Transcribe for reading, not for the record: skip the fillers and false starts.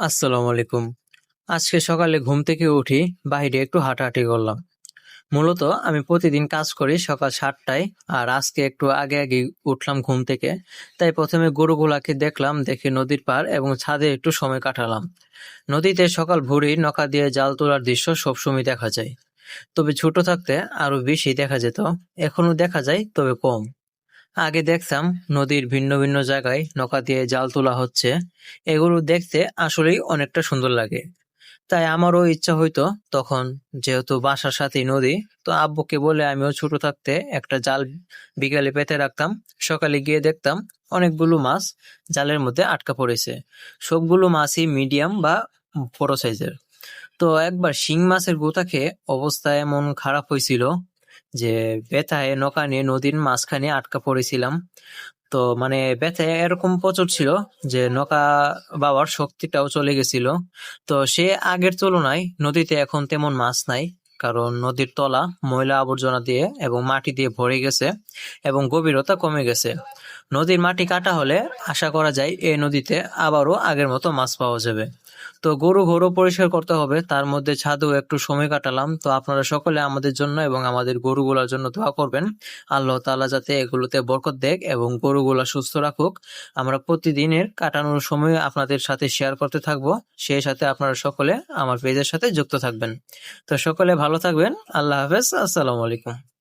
আসসালামু আলাইকুম। আজকে সকালে ঘুম থেকে উঠি, বাইরে একটু হাঁটাহাঁটি করলাম। মূলত আমি প্রতিদিন কাজ করি সকাল 7টায়, আর আজকে একটু আগে আগে উঠলাম ঘুম থেকে। তাই প্রথমে গরুগুলাকে দেখলাম, দেখে নদীর পাড় এবং ছাদে একটু সময় কাটালাম। নদীতে সকাল ভোরেই নৌকা দিয়ে জাল তোলার দৃশ্য সবসময় দেখা যায়, তবে ছোট থাকতে আরো বেশি দেখা যেত। এখনো দেখা যায়, তবে কম। আগে দেখতাম নদীর ভিন্ন ভিন্ন জায়গায় নৌকা দিয়ে জাল তোলা হচ্ছে। এগুলো দেখতে আসলেই অনেকটা সুন্দর লাগে। তাই আমারও ইচ্ছা হইতো তখন, যেহেতু বাসার সাথেই নদী। তো আব্বুকে বলে আমিও ছোট থাকতে একটা জাল বিকালে পেতে রাখতাম। সকালে গিয়ে দেখতাম অনেকগুলো মাছ জালের মধ্যে আটকা পড়েছে। সবগুলো মাছই মিডিয়াম বা বড় সাইজের। তো একবার শিং মাছের গোতা খেয়ে অবস্থা এমন খারাপ হয়েছিল যে ব্যথায় নৌকা নিয়ে নদীর মাঝখানে আটকা পড়েছিলাম। তো মানে ব্যথায় এরকম প্রচুর ছিল যে নৌকা বাবার শক্তিটাও চলে গেছিল। তো সে আগের তুলনায় নদীতে এখন তেমন মাছ নাই, কারণ নদীর তলা ময়লা আবর্জনা দিয়ে এবং মাটি দিয়ে ভরে গেছে এবং গভীরতা কমে গেছে। নদীর মাটি কাটা হলে আশা করা যায় এই নদীতে আবারও আগের মতো মাছ পাওয়া যাবে। তো গরু ঘরও পরিষ্কার করতে হবে, তার মধ্যে ছাদেও একটু সময় কাটালাম। তো আপনারা সকলে আমাদের জন্য এবং আমাদের গরুগুলোর জন্য দোয়া করবেন। আল্লাহ তাআলা যাতে এগুলোতে বরকত দেখ এবং গরুগুলা সুস্থ রাখুক। আমরা প্রতিদিনের কাটানোর সময় আপনাদের সাথে শেয়ার করতে থাকবো। সেই সাথে আপনারা সকলে আমার পেজের সাথে যুক্ত থাকবেন। তো সকলে ভালো থাকবেন। আল্লাহ হাফেজ। আসসালামু আলাইকুম।